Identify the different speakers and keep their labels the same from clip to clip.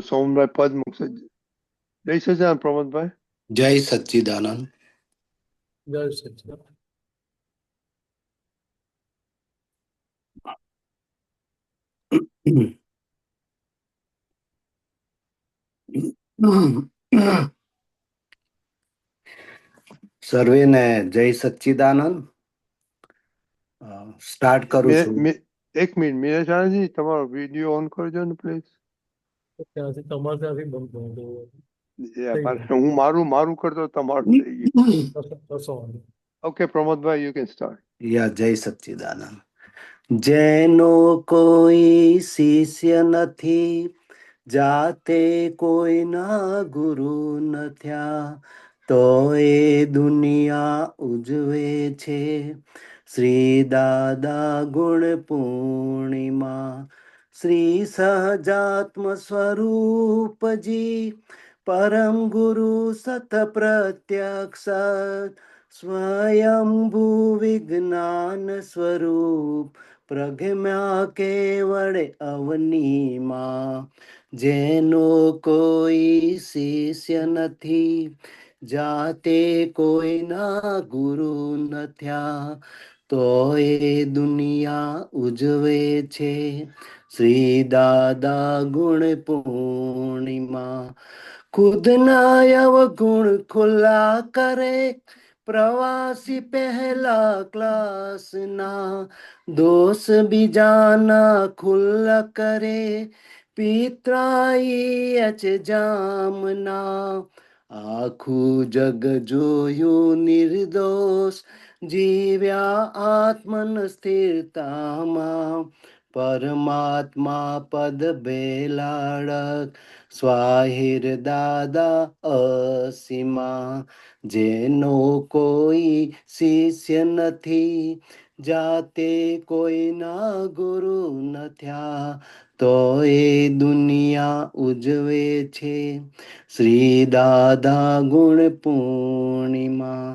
Speaker 1: સોમભાઈ પદ મૂકશે. જય સચિદાનંદ પ્રમોદભાઈ.
Speaker 2: જય સચ્ચિદાનંદ.
Speaker 3: જય સચિદાનંદ.
Speaker 2: સર્વેને જય સચ્ચિદાનંદ. સ્ટાર્ટ કરું છું.
Speaker 1: એક મિનિટ મીરાશાજી, તમારો વિડીયો ઓન કરજો ને પ્લીઝ.
Speaker 3: ત્યાંથી તમારે ત્યાંથી બંધ કરી
Speaker 1: હું મારું કરતો તમારું થઈ ગયું.
Speaker 3: દો.
Speaker 1: ઓકે પ્રમોદભાઈ, યુ કેન સ્ટાર્ટ.
Speaker 2: યા જય સચ્ચિદાનંદ. જેનો કોઈ શિષ્ય નથી, જાતે કોઈના ગુરુ નથ્યા, તો એ દુનિયા ઉજવે છે શ્રી દાદા ગુણ પૂર્ણિમા. શ્રી સહજાત્મ સ્વરૂપજી પરમ ગુરુ સત પ્રત્યક્ષ, સ્વયંભૂ વિજ્ઞાન સ્વરૂપ પ્રજ્ઞા કેવળ અવનીમાં. જેનો કોઈ શિષ્ય નથી, જાતે કોઈના ગુરુ નથ્યા, તો એ દુનિયા ઉજવે છે શ્રી દાદા ગુણ પૂર્ણિમા. ખુદના અવગુણ ખુલ્લા કરે, પ્રવાસી પહેલા ક્લાસના, દોષ બીજાના ખુલ્લા કરે, પિતરાઈ અચ જામના. આખું જગ જોયું નિર્દોષ, જીવ્યા આત્મન સ્થિરતામાં, પરમાત્મા પદ બેલાડક, સ્વાહિર દાદા અસીમા. જેનો કોઈ શિષ્ય નથી, જાતે કોઈના ગુરુ નથ્યા, તો એ દુનિયા ઉજવે છે શ્રી દાદા ગુણ પૂર્ણિમા.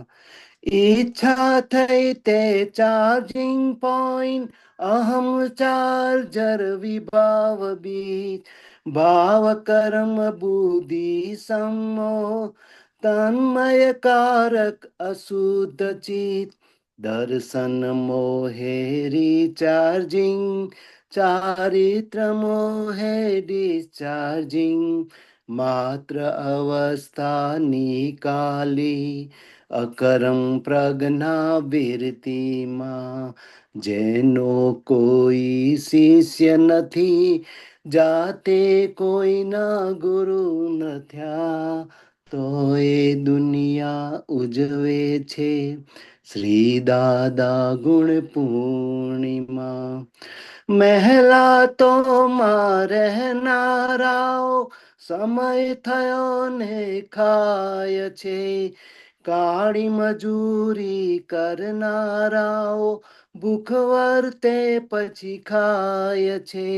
Speaker 2: ઈચ્છા થઈ તે ચાર્જિંગ પોઈન્ટ, અહમ ચાર્જર વિભાવ બીજ, ભાવ કર્મ બુદ્ધિ સમો, તન્મય કારક અશુદ્ધ ચિત. દર્શન મોહે રિચાર્જિંગ, ચારિત્ર મોહે ડિસ્ચાર્જિંગ, માત્ર અવસ્થા નિકાલી, અકરમ પ્રજ્ઞા વિરતિમાં. જેનો કોઈ શિષ્ય નથી, જાતે કોઈના ગુરુ નથ્યા, તો એ દુનિયા ઉજવે છે શ્રી દાદા ગુણ પૂર્ણિમા. મહેલા તો માં રહેનારાઓ, સમય થયો ને ખાય છે, કાળી મજૂરી કરનારાઓ, ભૂખ વર્તે પછી ખાય છે.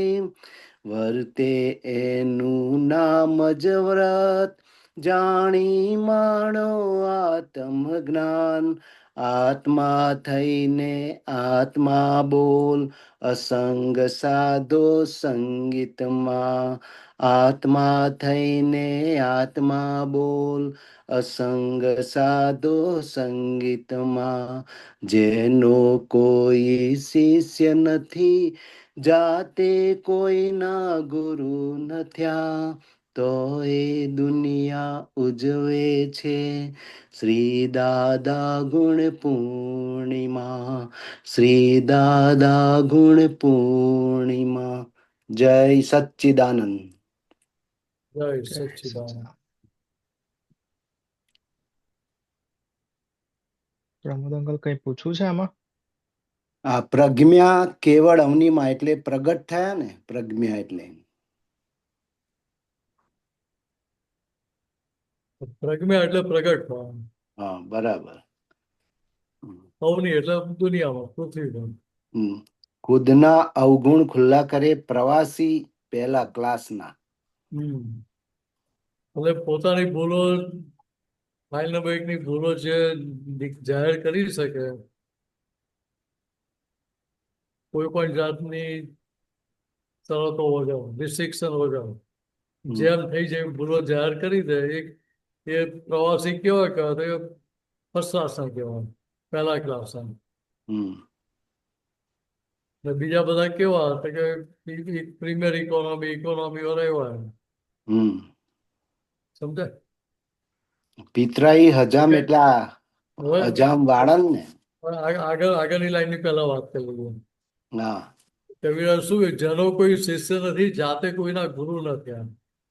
Speaker 2: વર્તે એનું નામ જ વ્રત, જાણી માણો આત્મ જ્ઞાન. આત્મા થઈને આત્મા બોલ, અસંગ સાધો સંગીતમાં. આત્મા થઈને આત્મા બોલ, અસંગ સાધો સંગીતમાં. જેનો કોઈ શિષ્ય નથી, જાતે કોઈના ગુરુ નથ્યા, તો એ દુનિયા ઉજવે છે શ્રી દાદા ગુણ પૂર્ણિમા. શ્રી દાદા ગુણ પૂર્ણિમા. જય સચ્ચિદાનંદ.
Speaker 3: જય સચિદાનંદ.
Speaker 4: પ્રમોદ અંકલ, કઈ પૂછવું છે આમાં?
Speaker 2: આ પ્રજ્ઞા કેવળ અવનીમાં એટલે પ્રગટ થયા ને, પ્રજ્ઞા એટલે
Speaker 3: પ્રજ્ઞા એટલે પ્રગટ થવાનું.
Speaker 2: હા બરાબર.
Speaker 3: અવની એટલે દુનિયામાં, પૃથ્વી પર.
Speaker 2: ખુદના અવગુણ ખુલ્લા કરે, પ્રવાસી પહેલા ક્લાસના.
Speaker 3: એટલે પોતાની ભૂલો, ફાઇલ નંબર 1 ની ભૂલો જે જાહેર કરી શકે, કોઈ પણ જાતની શરતો વગર, રિસ્ટ્રિક્શન વગર.
Speaker 2: હમ
Speaker 3: જેમ થઈ જાય એમ ભૂલો જાહેર કરી દે. એ પ્રવાસી કેવા કહેવાય તો એ ફર્સ્ટ ક્લાસના કહેવાય, પહેલા ક્લાસના.
Speaker 2: હમ
Speaker 3: ને બીજા બધા કેવા તો કે પ્રીમિયર ઇકોનોમી વાળા એવા.
Speaker 2: હમ
Speaker 3: સમજાય?
Speaker 2: પિતરાઈ હજામ
Speaker 3: કે
Speaker 2: એટલે આ
Speaker 3: હવે
Speaker 2: હજામ વાળંદ ને.
Speaker 3: આગળની લાઈનની પહેલા વાત કરી લઈએ.
Speaker 2: હા
Speaker 3: કવિરાજ શું કે જેનો કોઈ શિષ્ય નથી, જાતે કોઈના ગુરુ નથી.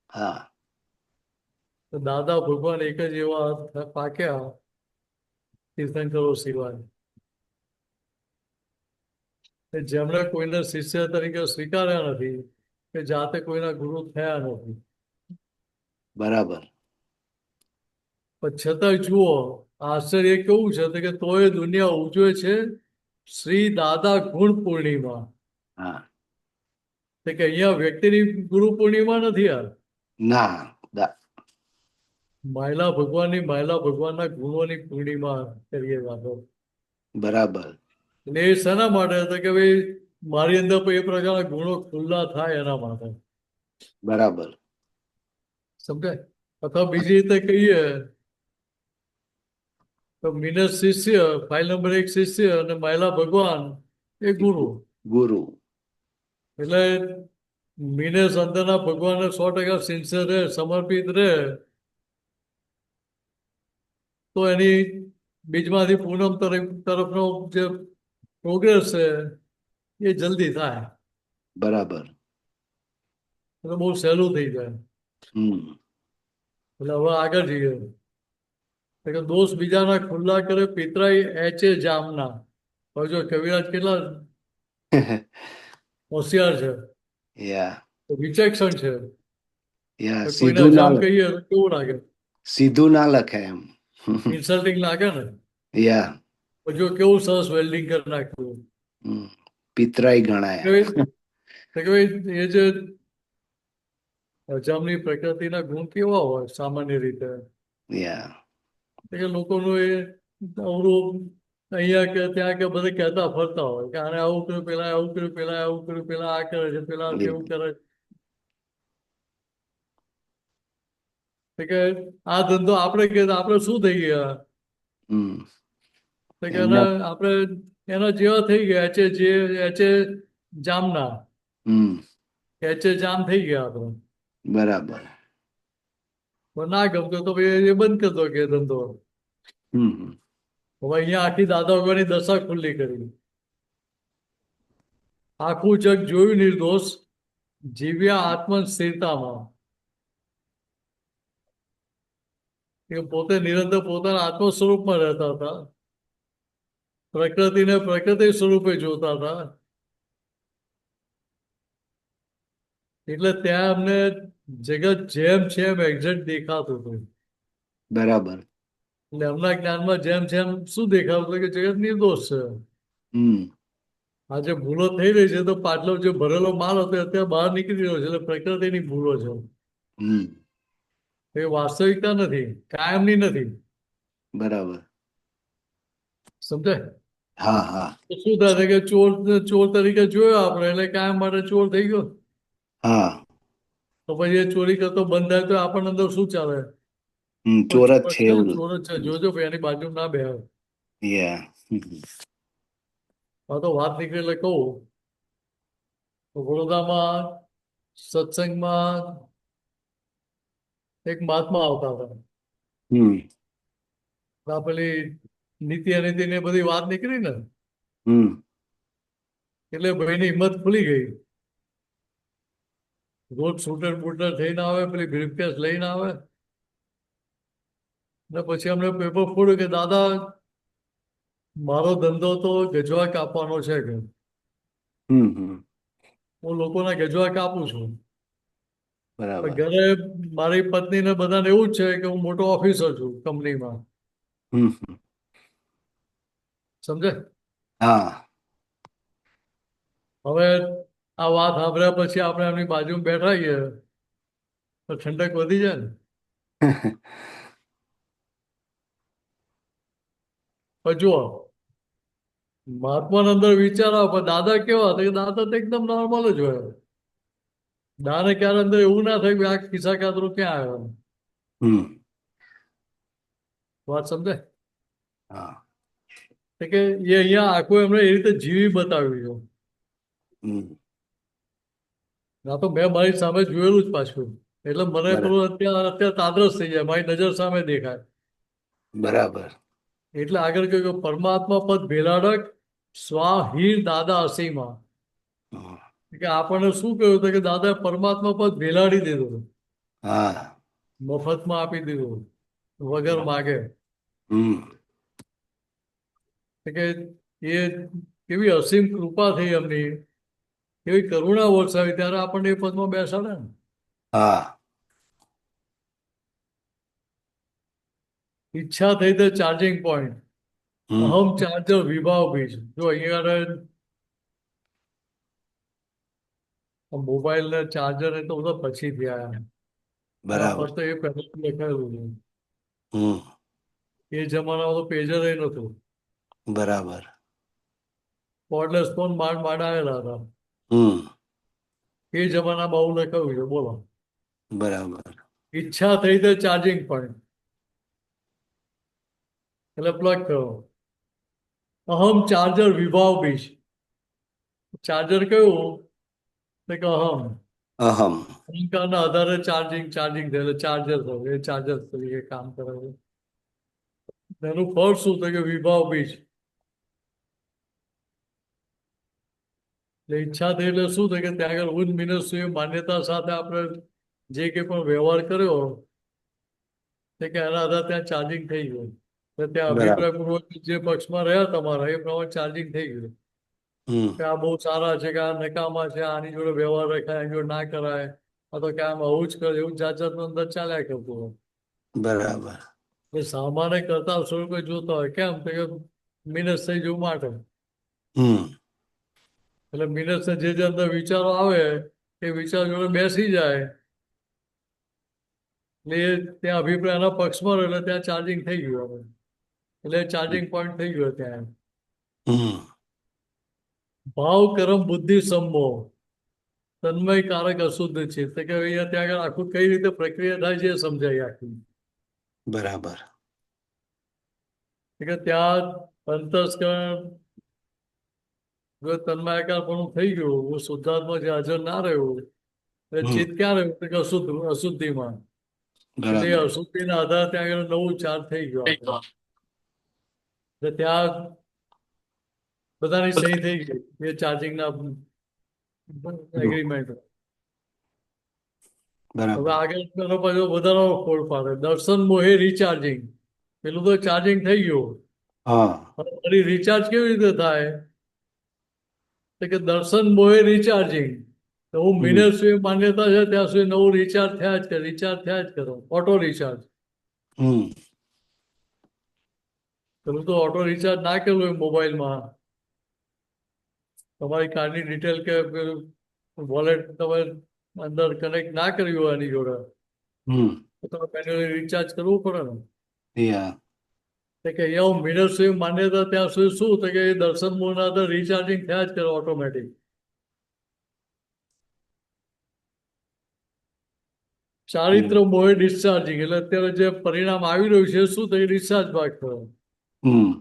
Speaker 2: હા
Speaker 3: તો દાદા ભગવાન એક જ એવા પાક્યા તીર્થંકરો સિવાય કે જેમણે કોઈને શિષ્ય તરીકે સ્વીકાર્યા નથી, કે જાતે કોઈના ગુરુ થયા નથી.
Speaker 2: બરાબર.
Speaker 3: પણ છતાંય જુઓ, આશ્ચર્ય કેવું છે તો કે તોય દુનિયા ઉજવે છે શ્રી દાદા ગુણ પૂર્ણિમા.
Speaker 2: હા
Speaker 3: તો કે અહીંયા વ્યક્તિની ગુરુ પૂર્ણિમા નથી.
Speaker 2: ના
Speaker 3: માયલા ભગવાનના ગુણોની પૂર્ણિમા કરીએ વાતો.
Speaker 2: બરાબર.
Speaker 3: એટલે એ શેના માટે હતા કે ભાઈ મારી અંદર પણ એ પ્રકારના ગુણો ખુલ્લા થાય એના માટે.
Speaker 2: બરાબર.
Speaker 3: સમજાય? અથવા બીજી રીતે કહીએ તો મિનસ શિષ્ય, ફાઇલ નંબર 1 શિષ્ય અને માયલા ભગવાન એ ગુરુ.
Speaker 2: ગુરુ.
Speaker 3: એટલે મિનેશ અંદરના ભગવાનને 100% સિન્સિયર રહે, સમર્પિત રહે, તો એની બીજમાંથી પૂનમ તરફનો જે પ્રોગ્રેસ છે એ જલ્દી થાય.
Speaker 2: બરાબર.
Speaker 3: એટલે બહુ સહેલું થઈ જાય.
Speaker 2: હમ
Speaker 3: એટલે હવે આગળ જઈએ તો કે દોષ બીજાના ખુલ્લા કરે પિતરાઈ એચે જામના. હવે જો કવિરાજ કેટલા હોશિયાર છે,
Speaker 2: યા
Speaker 3: વિચક્ષણ છે.
Speaker 2: યા
Speaker 3: તો કોઈને
Speaker 2: સીધું ના
Speaker 3: જામ કહીએ તો કેવું લાગે?
Speaker 2: સીધું ના લખે એમ.
Speaker 3: ઇન્સલ્ટિંગ લાગે ને.
Speaker 2: યા
Speaker 3: જો કેવું સરસ વેલ્ડિંગ કરી નાખ્યું.
Speaker 2: હમ. પિતરાઈ ગણાય.
Speaker 3: કે ભાઈ એ જે અજામની પ્રકૃતિના ગુણ કેવા હોય સામાન્ય રીતે?
Speaker 2: યા
Speaker 3: કે લોકોનું એ અવરું અહીંયા કે ત્યાં કે બધે કહેતા ફરતા હોય કે આને આવું કર્યું, પેલા આવું કર્યું, પેલા આવું કર્યું, પેલા આ કરે છે, પેલા કેવું કરે છે. કે આ ધંધો આપણે કે આપણે શું થઈ ગયા?
Speaker 2: હમ
Speaker 3: તો કે
Speaker 2: એમના
Speaker 3: આપણે એના જેવા થઈ ગયા એચે જામના.
Speaker 2: હમ
Speaker 3: એચે જામ થઈ ગયા આપણે.
Speaker 2: બરાબર.
Speaker 3: પણ ના ગમતો તો ભાઈ એ બંધ કરતો કે ધંધો.
Speaker 2: હમ
Speaker 3: હવે અહીંયા આખી દાદા વગરની દશા ખુલ્લી કરી. આખું જગ જોયું નિર્દોષ, જીવ્યા આત્મ સ્થિરતામાં. એ પોતે નિરંતર પોતાના આત્મ સ્વરૂપમાં રહેતા હતા, પ્રકૃતિને પ્રકૃતિ સ્વરૂપે જોતા હતા. એટલે ત્યાં અમને જગત જેમ છે એમ એક્ઝેક્ટ દેખાતું હતું.
Speaker 2: બરાબર.
Speaker 3: એટલે એમના જ્ઞાનમાં જેમ જેમ શું દેખાતું હતું કે જગત નિર્દોષ છે.
Speaker 2: હમ
Speaker 3: આજે ભૂલો થઈ રહી છે તો પાટલો જે ભરેલો માલ હતો અત્યારે બહાર નીકળી રહ્યો છે, એટલે પ્રકૃતિની ભૂલો છે.
Speaker 2: હમ
Speaker 3: એ વાસ્તવિકતા નથી, કાયમની નથી.
Speaker 2: બરાબર.
Speaker 3: સમજાય?
Speaker 2: હા હા
Speaker 3: તો શું થાય કે ચોર તરીકે જોયો આપણે એટલે કાયમ માટે ચોર થઈ ગયો.
Speaker 2: હા
Speaker 3: તો પછી એ ચોરી કરતો બંધ થાય તો આપણને અંદર શું ચાલે?
Speaker 2: ચોર જ છે એવું.
Speaker 3: ચોર જ છે, જોજો ભાઈ એની બાજુ ના બે.
Speaker 2: યા
Speaker 3: આ તો વાત નીકળે એટલે કહું તો વડોદરામાં સત્સંગમાં એક મહાત્મા આવતા હતા.
Speaker 2: હમ
Speaker 3: આ પેલી નીતિ અનીતિ ને બધી વાત નીકળી ને,
Speaker 2: હમ
Speaker 3: એટલે ભાઈની હિંમત ખુલી ગઈ. રોજ શૂટર બૂટર થઈને આવે, પેલી બ્રીફકેસ લઈને આવે ને પછી અમને પેપર ફોડ્યું કે દાદા મારો ધંધો તો ગજવા કાપવાનો છે કે
Speaker 2: હમ
Speaker 3: હું લોકોના ગજવા કાપું છું.
Speaker 2: બરાબર.
Speaker 3: ઘરે મારી પત્ની ને બધાને એવું જ છે કે હું મોટો ઓફિસર છું કંપનીમાં.
Speaker 2: હમ
Speaker 3: સમજે?
Speaker 2: હા
Speaker 3: હવે આ વાત સાંભળ્યા પછી આપણે એમની બાજુમાં બેઠા છીએ તો ઠંડક વધી જાય ને. પણ જુઓ મહાત્માના અંદર વિચાર આવે, પણ દાદા કેવા હતા કે દાદા તો એકદમ નોર્મલ જ હોય. દાને ક્યારે અંદર એવું ના થાય કે આ ખિસ્સા કાતરો ક્યાં આવ્યો.
Speaker 2: હમ
Speaker 3: વાત સમજાય?
Speaker 2: હા
Speaker 3: એટલે કે એ અહીંયા આખું એમણે એ રીતે જીવી બતાવ્યું છે.
Speaker 2: હમ
Speaker 3: ના તો મેં મારી સામે જોયેલું જ પાછું, એટલે મને
Speaker 2: બરાબર
Speaker 3: પેલું અત્યારે તાદરસ થઈ જાય, મારી નજર સામે દેખાય.
Speaker 2: બરાબર
Speaker 3: એટલે આગળ કહ્યું કે પરમાત્મા પદ ભેલાડક સ્વાહીર દાદા અસીમા.
Speaker 2: હમ.
Speaker 3: કે આપણને શું કહ્યું હતું કે દાદાએ પરમાત્મા પદ ભેલાડી દીધું,
Speaker 2: હા
Speaker 3: મફતમાં આપી દીધું વગર માગે.
Speaker 2: હમ
Speaker 3: કે એ કેવી અસીમ કૃપા થઈ એમની, કેવી કરુણા વરસાવી, ત્યારે આપણને એ પદમાં બેસાડે ને.
Speaker 2: હા
Speaker 3: ઈચ્છા થઈ તો ચાર્જિંગ પોઈન્ટ,
Speaker 2: હમ
Speaker 3: અહમ ચાર્જર વિભાવ બીજ. જો અહીંયા મોબાઈલ ને ચાર્જર એ તો બધા પછીથી આવ્યા, આ
Speaker 2: બરાબર
Speaker 3: પદ તો એ પહેલા લખાયેલું
Speaker 2: હમ
Speaker 3: છે. એ જમાનામાં તો પેજર એ નહોતું,
Speaker 2: બરાબર
Speaker 3: કોર્ડલેસ ફોન માંડ માંડ આવેલા હતા.
Speaker 2: હમ
Speaker 3: એ જમાનામાં આવું લખાયું છે. બોલો,
Speaker 2: બરાબર
Speaker 3: ઈચ્છા થઈ તો ચાર્જિંગ પોઈન્ટ એટલે પ્લગ કરો. અહમ ચાર્જર વિભાવ બીજ. ચાર્જર કયું? તો કે અહમ,
Speaker 2: અહમ
Speaker 3: અહંકારના આધારે ચાર્જિંગ ચાર્જિંગ થયેલું ચાર્જર થયું, એ ચાર્જર તરીકે કામ કરે છે. એનું ફળ શું થાય કે વિભાવ બીજ. એટલે ઈચ્છા થઈ એટલે શું થાય કે ત્યાં આગળ ઉન મિનસ્વી માન્યતા સાથે આપણે જે કંઈ પણ વ્યવહાર કર્યો તે કે એના આધારે ત્યાં ચાર્જિંગ થઈ ગયું. તો ત્યાં
Speaker 2: બરાબર
Speaker 3: અભિપ્રાયપૂર્વક જે પક્ષમાં રહ્યા તમારા એ પ્રમાણે ચાર્જિંગ થઈ ગયું
Speaker 2: હમ
Speaker 3: કે આ બહુ સારા છે, કે આ નકામા છે, આની જોડે વ્યવહાર રખાય, એની જોડે ના કરાય, આ તો કે આમ આવું જ કરે, એવું જાત જાતનું અંદર ચાલ્યા કરતું હોય.
Speaker 2: બરાબર
Speaker 3: એ સામાન્ય કરતા સ્વરૂપે જોતા હોય. કેમ તો કે મિનસ થઈ જવું માટે.
Speaker 2: હમ
Speaker 3: એટલે મિનસ જે અંદર વિચારો આવે એ વિચાર જોડે બેસી જાય એટલે એ ત્યાં અભિપ્રાયના પક્ષમાં રહ્યો, એટલે ત્યાં ચાર્જિંગ થઈ ગયું હવે. એટલે ચાર્જિંગ પોઈન્ટ થઈ ગયો ત્યાં.
Speaker 2: હમ
Speaker 3: ભાવ કરમ બુદ્ધિ સંભો તન્મય કારક અશુદ્ધ છે. તો કે અહીંયા ત્યાં આગળ આખું કઈ રીતે પ્રક્રિયા થાય છે એ સમજાય આખી.
Speaker 2: બરાબર
Speaker 3: કે ત્યાં અંતસ્કરણ જો તન્માયાકાર પણ થઈ ગયું, હું શુદ્ધાત્મા જે હાજર ના રહ્યું, એટલે
Speaker 2: હમ
Speaker 3: ચિત્ત ક્યાં રહ્યું? તો કે અશુદ્ધિમાં. એટલે એ
Speaker 2: બરાબર
Speaker 3: અશુદ્ધિના આધારે ત્યાં આગળ નવું ચાર્જ થઈ ગયું આપણે. એટલે ત્યાં બધાની સહી થઈ ગઈ એ ચાર્જિંગના એગ્રીમેન્ટ. હવે
Speaker 2: બરાબર
Speaker 3: આગળ પેલો પાછો વધારાનો ફોડ પાડે, દર્શન મોહે રિચાર્જિંગ. પેલું તો ચાર્જિંગ થઈ ગયું,
Speaker 2: હા
Speaker 3: હવે ફરી રિચાર્જ કેવી રીતે થાય? તો કે દર્શન મોહે રિચાર્જિંગ. તો હું
Speaker 2: હમ
Speaker 3: મિનટ સુધી માન્યતા છે ત્યાં સુધી નવું રિચાર્જ થયા જ કરે, રિચાર્જ થયા જ કરો, ઓટો રિચાર્જ.
Speaker 2: હમ
Speaker 3: પેલું તો ઓટો રિચાર્જ ના કરેલું હોય મોબાઈલમાં, તમારી કાર્ડની ડિટેલ કે વોલેટ તમે અંદર કનેક્ટ ના કર્યું હોય એની જોડે,
Speaker 2: હમ
Speaker 3: તો તમે મેન્યુઅલી રિચાર્જ કરવું પડે ને.
Speaker 2: યા
Speaker 3: તો કે અહીંયા હું મિનટ સુધી માન્યતા ત્યાં સુધી શું તો કે એ દર્શન મોહના અંદર રિચાર્જિંગ થયા જ કરે ઓટોમેટિક. ચારિત્ર
Speaker 2: હમ
Speaker 3: મોહે ડિસ્ચાર્જિંગ. એટલે અત્યારે જે પરિણામ આવી રહ્યું છે શું થઈ? ડિસ્ચાર્જ ભાગ થયો.
Speaker 2: હમ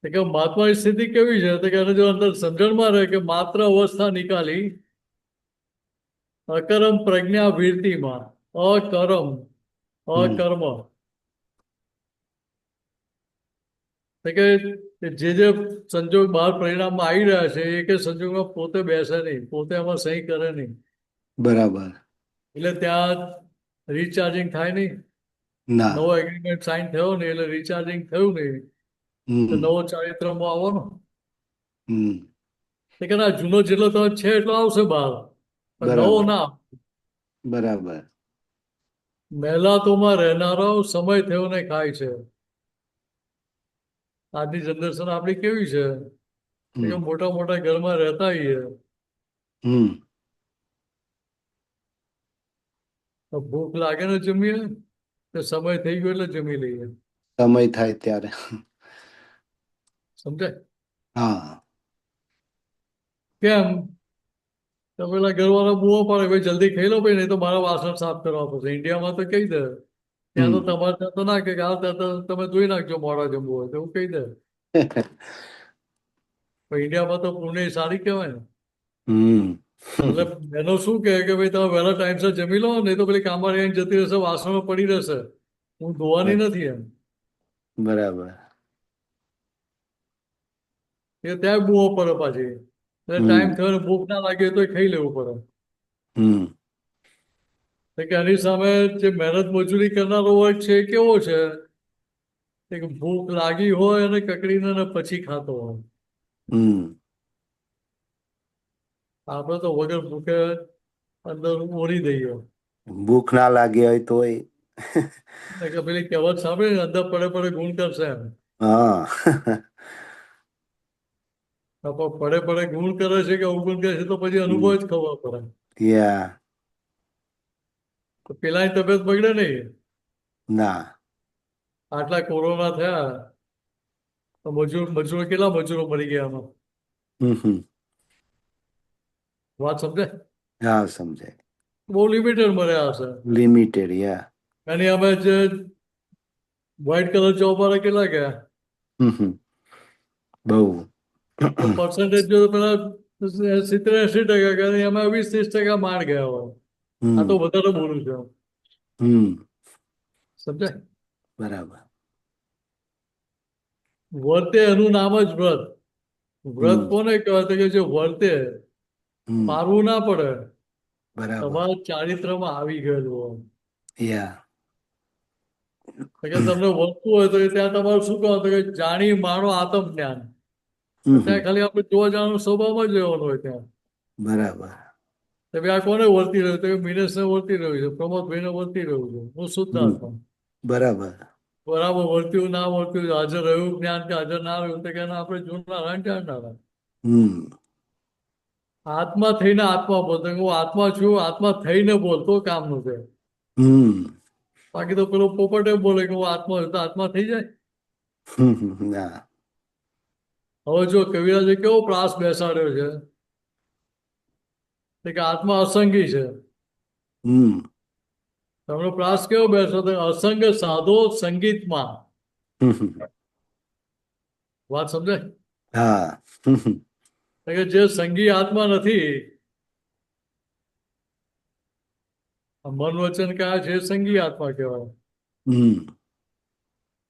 Speaker 3: તો કે મહાત્માની સ્થિતિ કેવી છે? તો કે એને જો અંદર સમજણમાં રહે કે માત્ર અવસ્થા નિકાલી અકરમ પ્રજ્ઞા વીરતીમાં અકરમ
Speaker 2: હમ
Speaker 3: અકર્મ. તો કે જે સંજોગ બહાર પરિણામમાં આવી રહ્યા છે એ કે સંજોગમાં પોતે બેસે નહીં, પોતે એમાં સહી કરે નહીં.
Speaker 2: બરાબર
Speaker 3: એટલે ત્યાં રિચાર્જિંગ થાય નહીં.
Speaker 2: ના
Speaker 3: નવો એગ્રીમેન્ટ સાઇન થયો નહીં એટલે રિચાર્જિંગ થયું નહીં, તો
Speaker 2: હમ
Speaker 3: નવો ચારિત્રમાં આવવાનો.
Speaker 2: હમ
Speaker 3: તો કે ના, જૂનો જેટલો તો છે એટલો આવશે બહાર, પણ નવો
Speaker 2: બરાબર
Speaker 3: ના.
Speaker 2: બરાબર
Speaker 3: મહેલાતોમાં રહેનારાઓ સમય થયો ને ખાય છે. આજની જનરેશન આપણી કેવી છે કે
Speaker 2: હમ
Speaker 3: મોટા મોટા ઘરમાં રહેતા હોઈએ,
Speaker 2: હમ
Speaker 3: તો ભૂખ લાગે ને જમીએ, તો સમય થઈ ગયો એટલે જમી લઈએ.
Speaker 2: સમય થાય ત્યારે
Speaker 3: સમજાય?
Speaker 2: હા
Speaker 3: કેમ? તો પેલા ઘરવાળા બૂમો પાડે, ભાઈ જલ્દી ખાઈ લો ભાઈ, નહીં તો મારા વાસણ સાફ કરવા પડશે. ઇન્ડિયામાં તો કહી દે, ત્યાં તો
Speaker 2: હમ
Speaker 3: તમારે ત્યાં તો ના કે આ ત્યાં તો તમે ધોઈ નાખજો મોડા જમવું હોય તો એવું કહી દે. પણ ઇન્ડિયામાં તો પુણ્ય સારી કહેવાય ને.
Speaker 2: હમ
Speaker 3: એટલે એનો શું કહે કે ભાઈ તમે વહેલા ટાઈમસર જમી લો, નહીં તો પેલી કામવાળી આવીને જતી રહેશે, વાસણો પડી રહેશે, હું ધોવાની નથી એમ.
Speaker 2: બરાબર.
Speaker 3: એ ત્યાં બૂમો પડે પાછી. એટલે ટાઈમ
Speaker 2: હમ
Speaker 3: થયો ને ભૂખ ના લાગે તો ખાઈ લેવું પડે.
Speaker 2: હમ
Speaker 3: તો કે એની સામે જે મહેનત મજૂરી કરનારો વર્ગ છે એ કેવો છે? એક ભૂખ લાગી હોય અને કકડીને ને પછી ખાતો હોય.
Speaker 2: હમ
Speaker 3: આપણે તો વગર ભૂખે અંદર ઓરી દઈએ.
Speaker 2: ભૂખ ના લાગી હોય તોય.
Speaker 3: એટલે કે પેલી કહેવત સાંભળી ને, અંદર પડે પડે ગુણ કરશે એમ.
Speaker 2: હા.
Speaker 3: તો પડે પડે ગુણ કરે છે કે અવગુણ કરે છે તો પછી અનુભવ જ ખબર પડે.
Speaker 2: યા
Speaker 3: તો પેલાની તબિયત બગડે નહીં.
Speaker 2: ના.
Speaker 3: આટલા કોરોના થયા તો મજૂરો કેટલા મજૂરો મરી ગયા એમાં.
Speaker 2: હમ
Speaker 3: વાત સમજે?
Speaker 2: હા, સમજાય.
Speaker 3: બહુ લિમિટેડ મર્યા હશે.
Speaker 2: લિમિટેડ. યા
Speaker 3: એની અમે જે વ્હાઈટ કલર જોબ વાળા કેટલા ગયા?
Speaker 2: બહુ.
Speaker 3: તો પર્સન્ટેજ જો પેલા 70-80% ગયા, એમાં 20-30% માર ગયા હોય. આ તો વધારે બોલું છું.
Speaker 2: હમ
Speaker 3: સમજાય?
Speaker 2: બરાબર.
Speaker 3: વર્તે એનું નામ જ વ્રત. વ્રત કોને કહેવાય? તો કે જે વર્તે, મારવું ના પડે,
Speaker 2: બરાબર.
Speaker 3: તમારા ચારિત્રમાં આવી ગયેલું હોય.
Speaker 2: યા
Speaker 3: તો કે તમને વર્તવું હોય તો ત્યાં તમારું શું કહેવાય? તો કે જાણી માણો આત્મ જ્ઞાન. ત્યાં ખાલી આપણે જોવા જવાનું સ્વભાવમાં જ રહેવાનું હોય ત્યાં.
Speaker 2: બરાબર.
Speaker 3: તો ભાઈ આ કોને વર્તી રહ્યું? તો મિનેશને વર્તી રહ્યું છે, પ્રમોદભાઈને વર્તી રહ્યું છે, હું શુદ્ધ આત્મા.
Speaker 2: બરાબર.
Speaker 3: બરાબર વર્ત્યું ના વર્ત્યું, હાજર રહ્યું જ્ઞાન કે હાજર ના રહ્યું, તો કે આપણે જોનારા જાણનારા. આત્મા થઈને આત્મા બોલતો, હું આત્મા છું, આત્મા થઈને બોલતો કામનું છે. બાકી તો પેલો પોપટે બોલે કે હું આત્મા છું, તો આત્મા થઈ જાય.
Speaker 2: ના.
Speaker 3: હવે જો કવિરાજે કેવો પ્રાસ બેસાડ્યો છે કે આત્મા અસંગી છે. તમને પ્રાસ કેવો બેસો? તો અસંગ સાધો સંગીતમાં. વાત સમજાય?
Speaker 2: હા.
Speaker 3: કે જે સંગી આત્મા નથી, મન વચન કયા છે સંગી આત્મા કહેવાય.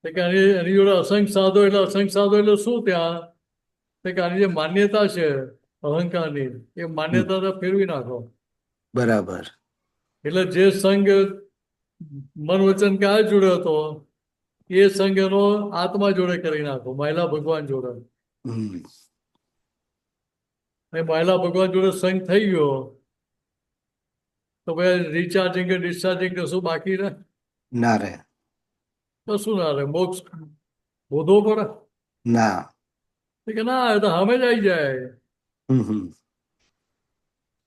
Speaker 3: કે એની જોડે અસંગ સાધો, એટલે અસંગ સાધો એટલે શું? ત્યાં કે આની જે માન્યતા છે અહંકારની, એ માન્યતા ફેરવી નાખો.
Speaker 2: બરાબર.
Speaker 3: એટલે જે સંઘ મન વચન કયા જોડે હતો, એ સંઘ એનો આત્મા જોડે કરી નાખો, મહિલા ભગવાન જોડે. મહિલા ભગવાન જોડે સંઘ થઈ ગયો તો ભાઈ રિચાર્જિંગ કે ડિસ્ચાર્જિંગ કશું બાકી રહે?
Speaker 2: ના રે.
Speaker 3: કશું ના રહે. મોક્ષ બોધવો પડે
Speaker 2: ના.
Speaker 3: કે ના, એ તો હમે જ આવી જાય.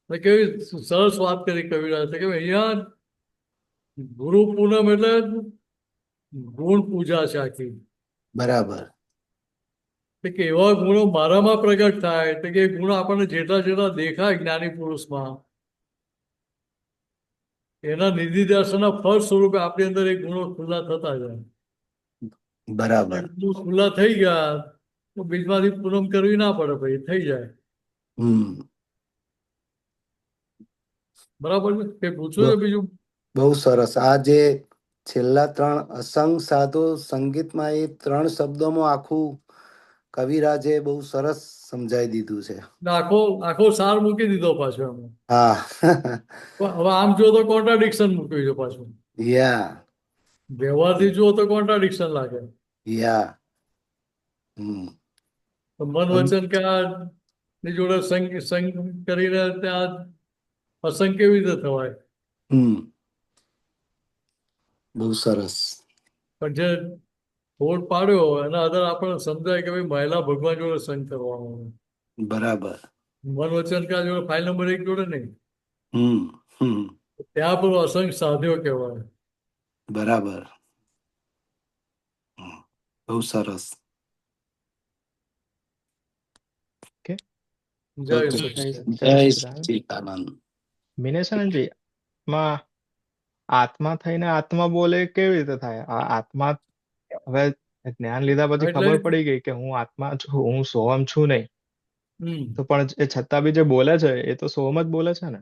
Speaker 3: કેવી સરસ વાત કરી કવિરાજ કે અહીંયા ગુરુ પૂનમ એટલે ગુણ પૂજા છે આખી.
Speaker 2: બરાબર.
Speaker 3: કે એવા ગુણો મારામાં પ્રગટ થાય, તો કે ગુણો આપણને જેટલા જેટલા દેખાય જ્ઞાની પુરુષમાં, એના નિધિ દર્શનના ફળ સ્વરૂપે આપણી અંદર એ ગુણો ખુલ્લા થતા જાય.
Speaker 2: બરાબર.
Speaker 3: ગુણો ખુલ્લા થઈ ગયા તો બીજમાંથી પૂનમ કરવી ના પડે, ભાઈ થઈ જાય. બરાબર છે? કે પૂછવું છે બીજું?
Speaker 2: બહુ સરસ. આ જે છેલ્લા 3 અસંગ સાધુ સંગીતમાં, એ 3 શબ્દોમાં આખું કવિરાજે બહુ સરસ સમજાવી દીધું છે.
Speaker 3: આખો આખો સાર મૂકી દીધો પાછો એમ.
Speaker 2: હા.
Speaker 3: હવે આમ જો તો કોન્ટ્રાડિક્શન મૂક્યું છે પાછું.
Speaker 2: યા
Speaker 3: વ્યવહારથી જુઓ તો કોન્ટ્રાડિક્શન લાગે.
Speaker 2: યા
Speaker 3: મન વચન કે ની જોડે સંગ કરીને ત્યાં અસંગ કેવી રીતે થવાય?
Speaker 2: બહુ સરસ.
Speaker 3: પણ જે ફોડ પાડ્યો એના આધારે આપણને સમજાય કે ભાઈ મહિલા ભગવાન જોડે સંગ કરવાનો.
Speaker 2: બરાબર.
Speaker 3: મન વચન કા જોડે ફાઇલ નંબર 1 જોડે નહીં.
Speaker 2: હમ
Speaker 3: ત્યાં પેલો અસંગ સાધ્યો કહેવાય.
Speaker 2: બરાબર. બહુ સરસ.
Speaker 4: ઓકે,
Speaker 3: જય
Speaker 2: ઓકે.
Speaker 3: સચ્ચિદાનંદ.
Speaker 4: જય
Speaker 2: જય
Speaker 4: સચ્ચિદાનંદ.
Speaker 2: સચ્ચિદાનંદ.
Speaker 4: મિનેશાનંદજી, માં આત્મા થઈને આત્મા બોલે કેવી રીતે થાય? આ આત્મા હવે જ્ઞાન લીધા પછી
Speaker 3: એટલે
Speaker 4: ખબર પડી ગઈ કે હું આત્મા છું, હું સોહમ છું નહીં.
Speaker 3: હમ
Speaker 4: તો પણ એ છતાં બી જે બોલે છે એ તો સોહમ જ બોલે છે ને.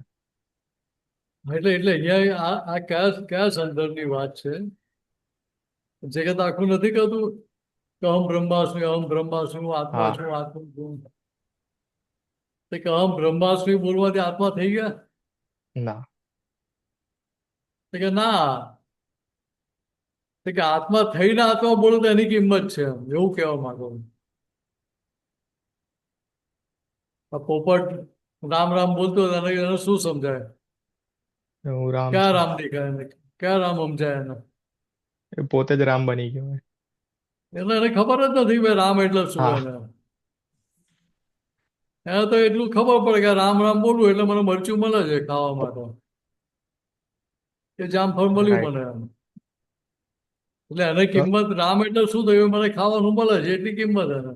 Speaker 3: એટલે અહીંયા આ કયા કયા સંદર્ભની વાત છે? જગત આખું નથી કહેતું કે અહમ બ્રહ્માસ્મિ, અહમ બ્રહ્માસ્મિ, હું આત્મા
Speaker 4: હા.
Speaker 3: છું, આત્મા છું. તો કે અહમ બ્રહ્માસ્મિ બોલવાથી આત્મા થઈ ગયા?
Speaker 4: ના.
Speaker 3: તો કે ના. તો કે આત્મા થઈને આત્મા બોલો તો એની કિંમત છે, એમ એવું કહેવા માંગો. આ પોપટ રામ રામ બોલતો હોય એને શું સમજાય?
Speaker 4: હું રામ
Speaker 3: ક્યાં
Speaker 4: છું.
Speaker 3: રામ દેખાય એને? ક્યાં રામ સમજાય એને?
Speaker 4: એ પોતે જ રામ બની ગયો હોય.
Speaker 3: એટલે એને ખબર જ નથી ભાઈ રામ એટલે શું
Speaker 4: હા.
Speaker 3: એને. એને તો એટલું ખબર પડે કે રામ રામ બોલવું એટલે મને મરચું મળે છે ખાવા માટે, કે જામફળ મળ્યું
Speaker 4: રાઈટ.
Speaker 3: મને એમ. એટલે એને કિંમત રામ એટલે શું થયું? મને ખાવાનું મળે છે એટલી કિંમત એને.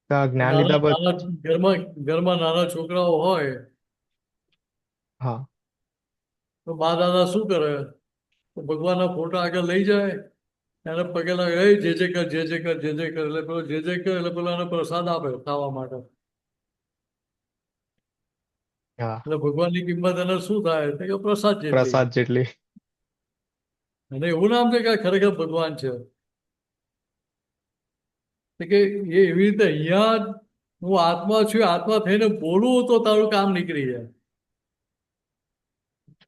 Speaker 4: જ્ઞાન
Speaker 3: નાના
Speaker 4: લીધા
Speaker 3: નાના
Speaker 4: પછી.
Speaker 3: ઘરમાં નાના છોકરાઓ હોય
Speaker 4: હા.
Speaker 3: તો બા દાદા શું કરે? તો ભગવાનના ફોટા આગળ લઈ જાય, એને પગે લાગે, એ જે કર, જે કર, જે કર. એટલે પેલો જે કર એટલે પેલો એને પ્રસાદ આપે ખાવા માટે.
Speaker 4: હા.
Speaker 3: એટલે ભગવાનની કિંમત એને શું થાય? તો કે પ્રસાદ જેટલી.
Speaker 4: પ્રસાદ જેટલી.
Speaker 3: અને એવું નામ છે કે આ ખરેખર ભગવાન છે. તો કે એ એવી રીતે અહીંયા હું આત્મા છું, આત્મા થઈને બોલું તો તારું કામ નીકળી જાય.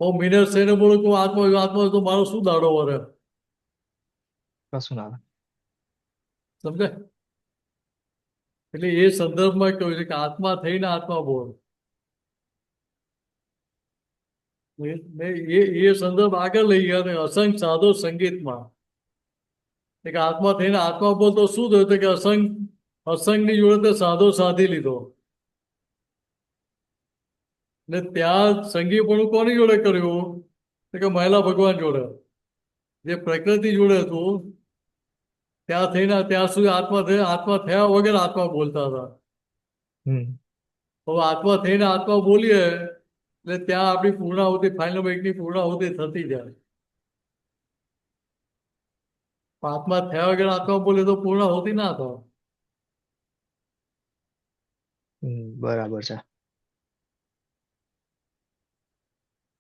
Speaker 3: હું મિનસ થઈને બોલું કે હું આત્મા છું, આત્મા છું, તો મારો શું દાડો વરે?
Speaker 4: કશું ના.
Speaker 3: સમજે? એટલે એ સંદર્ભમાં કહ્યું છે કે આત્મા થઈને આત્મા બોલ. એ સંદર્ભ આગળ લઈ ગયા ને અસંગ સાધો સંગીતમાં. કે આત્મા થઈને આત્મા બોલ તો શું થયું? કે અસંગની જોડે તે સાધો સાધી લીધો. ને ત્યાં સંગીપણું કોની જોડે કર્યું? તો કે મહિલા ભગવાન જોડે. જે પ્રકૃતિ જોડે હતું ત્યાં થઈને ત્યાં સુધી આત્મા થયા વગર આત્મા બોલતા હતા.
Speaker 4: હમ.
Speaker 3: હવે આત્મા થઈને આત્મા બોલીએ એટલે ત્યાં આપણી પૂર્ણાહુતિ, ફાઇનલ એકની પૂર્ણાહુતિ થતી જાય. આત્મા થયા વગર આત્મા બોલે તો પૂર્ણાહુતિ ના થાય.
Speaker 4: બરાબર છે.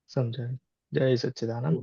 Speaker 4: સમજાય. જય સચ્ચિદાનંદ.